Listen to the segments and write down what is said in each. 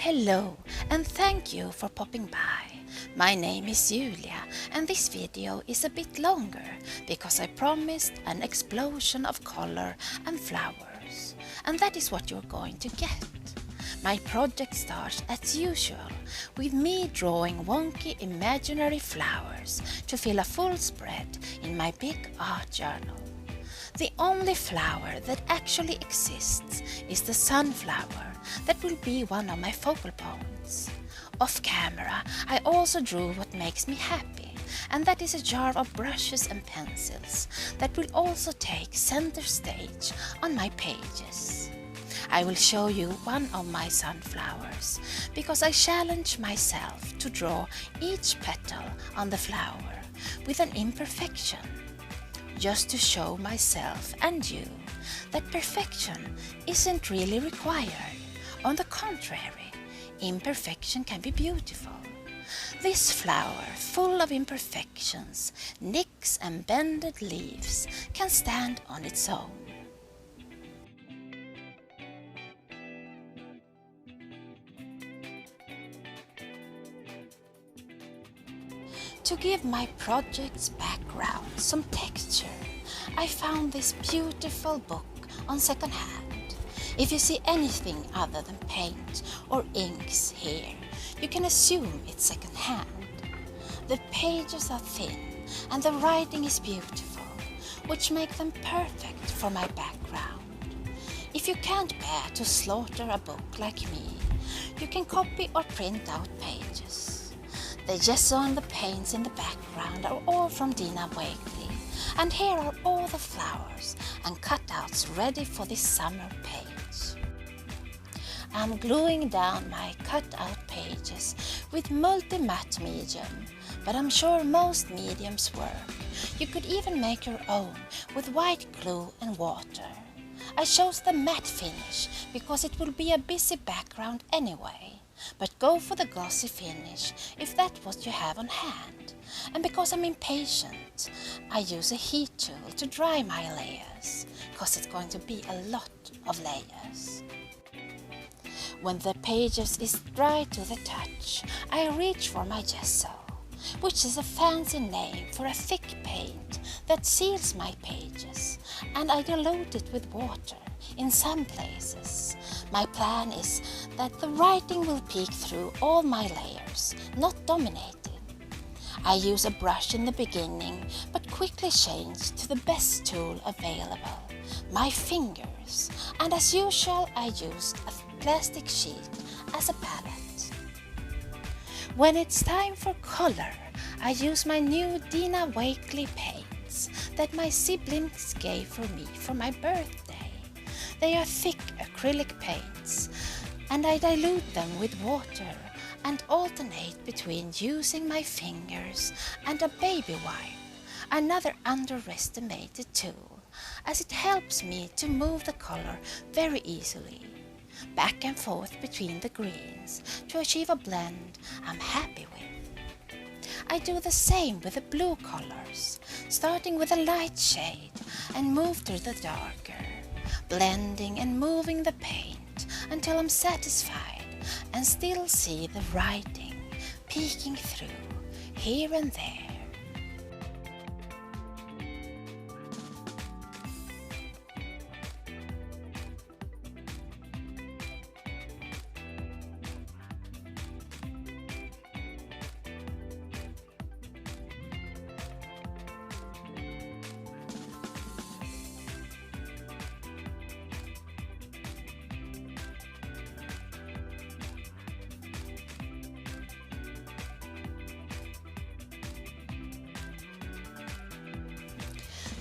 Hello and thank you for popping by. My name is Julia and this video is a bit longer because I promised an explosion of color and flowers, and that is what you're going to get. My project starts as usual with me drawing wonky imaginary flowers to fill a full spread in my big art journal. The only flower that actually exists is the sunflower that will be one of my focal points. Off camera, I also drew what makes me happy, and that is a jar of brushes and pencils that will also take center stage on my pages. I will show you one of my sunflowers because I challenge myself to draw each petal on the flower with an imperfection, just to show myself and you that perfection isn't really required. On the contrary, imperfection can be beautiful. This flower, full of imperfections, nicks and bended leaves, can stand on its own. To give my project's background some texture, I found this beautiful book on secondhand. If you see anything other than paint or inks here, you can assume it's secondhand. The pages are thin and the writing is beautiful, which make them perfect for my background. If you can't bear to slaughter a book like me, you can copy or print out pages. The gesso and the paints in the background are all from Dina Wakley, and here are all the flowers and cutouts ready for this summer page. I'm gluing down my cutout pages with multi-matte medium, but I'm sure most mediums work. You could even make your own with white glue and water. I chose the matte finish because it will be a busy background anyway. But go for the glossy finish if that's what you have on hand. And because I'm impatient, I use a heat tool to dry my layers, because it's going to be a lot of layers. When the pages is dry to the touch, I reach for my gesso, which is a fancy name for a thick paint that seals my pages, and I dilute it with water in some places. My plan is that the writing will peek through all my layers, not dominate it. I use a brush in the beginning, but quickly change to the best tool available, my fingers, and as usual I used a plastic sheet as a palette. When it's time for color, I use my new Dina Wakley paints that my siblings gave for me for my birthday. They are thick acrylic paints, and I dilute them with water and alternate between using my fingers and a baby wipe, another underestimated tool, as it helps me to move the color very easily, back and forth between the greens to achieve a blend I'm happy with. I do the same with the blue colors, starting with a light shade and move to the darker, blending and moving the paint until I'm satisfied and still see the writing peeking through here and there.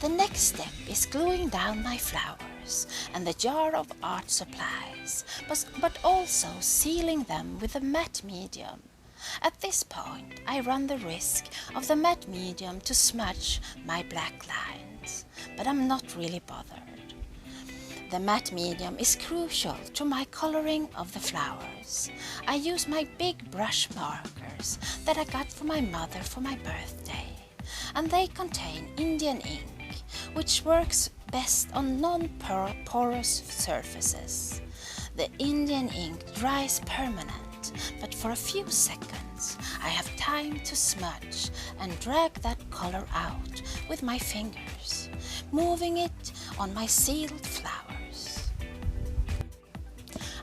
The next step is gluing down my flowers and the jar of art supplies, but also sealing them with a matte medium. At this point, I run the risk of the matte medium to smudge my black lines, but I'm not really bothered. The matte medium is crucial to my coloring of the flowers. I use my big brush markers that I got from my mother for my birthday, and they contain Indian ink, which works best on non-porous surfaces. The Indian ink dries permanent but for a few seconds I have time to smudge and drag that color out with my fingers, moving it on my sealed flowers.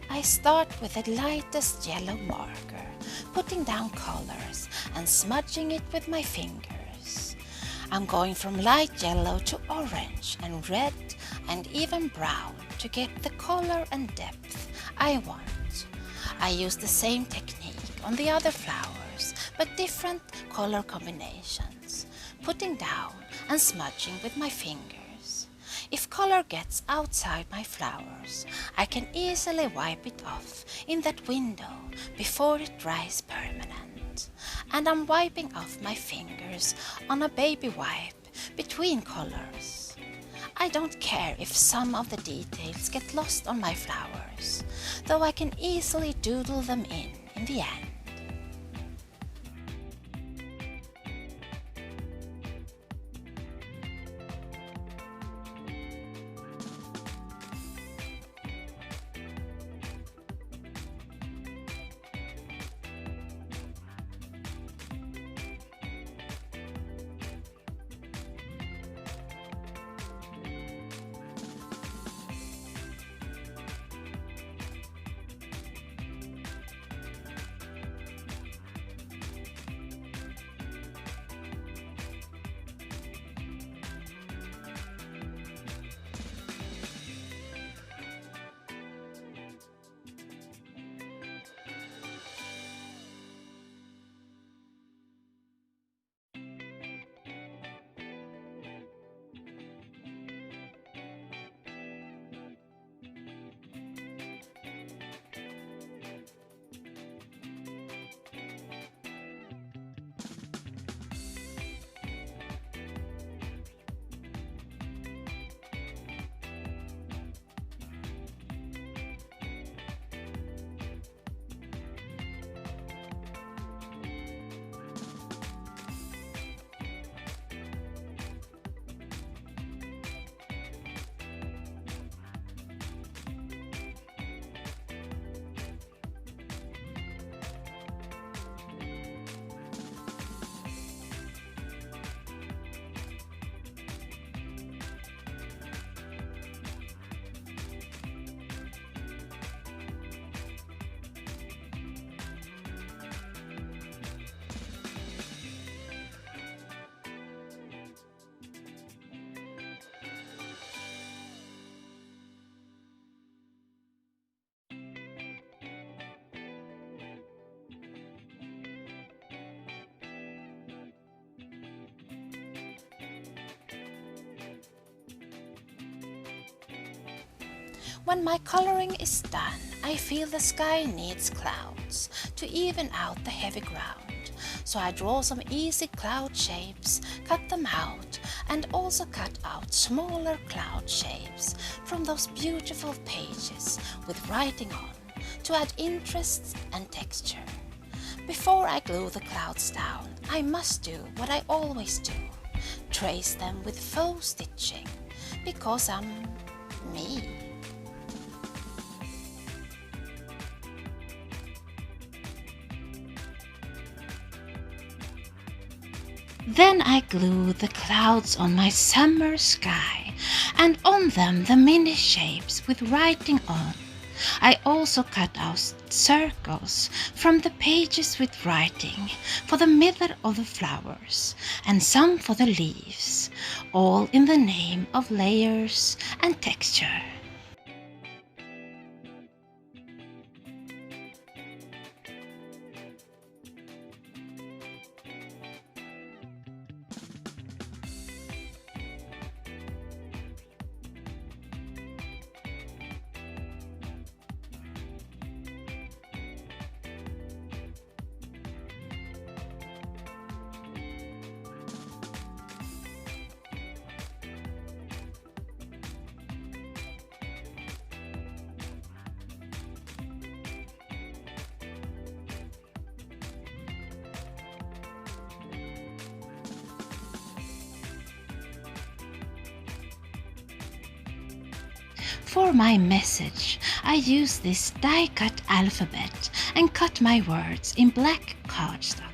I start with the lightest yellow marker, putting down colors and smudging it with my fingers. I'm going from light yellow to orange and red and even brown to get the color and depth I want. I use the same technique on the other flowers, but different color combinations, putting down and smudging with my fingers. If color gets outside my flowers, I can easily wipe it off in that window before it dries permanent. And I'm wiping off my fingers on a baby wipe between colors. I don't care if some of the details get lost on my flowers, though I can easily doodle them in the end. When my coloring is done, I feel the sky needs clouds to even out the heavy ground. So I draw some easy cloud shapes, cut them out, and also cut out smaller cloud shapes from those beautiful pages with writing on to add interest and texture. Before I glue the clouds down, I must do what I always do, trace them with faux stitching, because I'm me. Then I glue the clouds on my summer sky, and on them the mini shapes with writing on. I also cut out circles from the pages with writing for the middle of the flowers, and some for the leaves, all in the name of layers and texture. For my message, I use this die-cut alphabet and cut my words in black cardstock.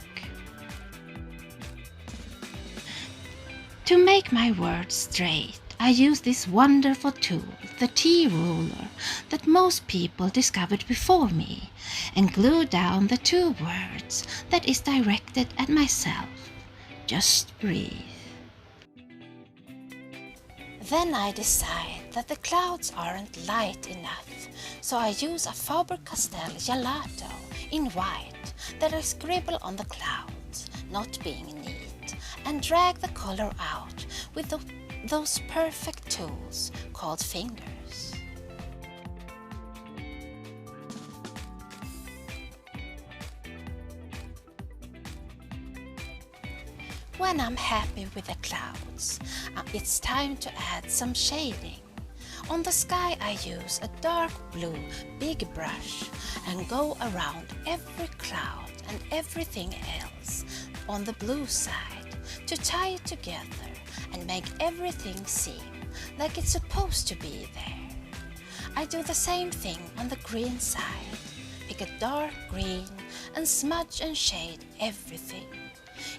To make my words straight, I use this wonderful tool, the T-ruler, that most people discovered before me, and glue down the two words that is directed at myself. Just breathe. Then I decide that the clouds aren't light enough, so I use a Faber-Castell gelato in white that I scribble on the clouds, not being neat, and drag the color out with those perfect tools called fingers. When I'm happy with the clouds, it's time to add some shading. On the sky I use a dark blue big brush and go around every cloud and everything else on the blue side to tie it together and make everything seem like it's supposed to be there. I do the same thing on the green side. Pick a dark green and smudge and shade everything.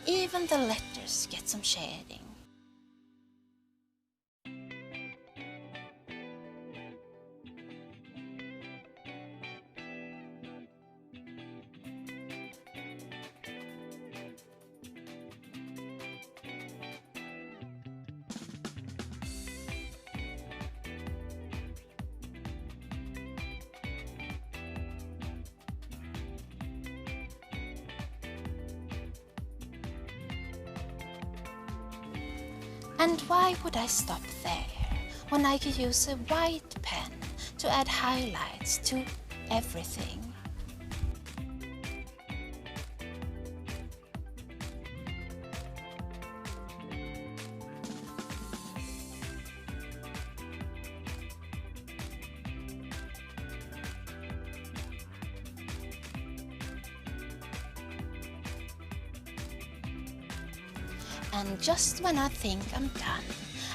Even the letters get some shading. And why would I stop there when I could use a white pen to add highlights to everything? And just when I think I'm done,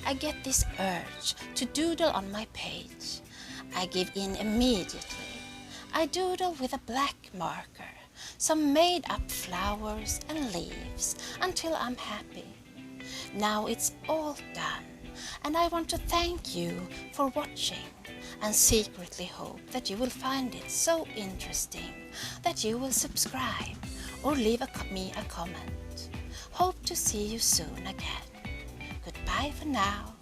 I get this urge to doodle on my page. I give in immediately. I doodle with a black marker, some made-up flowers and leaves until I'm happy. Now it's all done, and I want to thank you for watching and secretly hope that you will find it so interesting that you will subscribe or leave me a comment. Hope to see you soon again. Goodbye for now.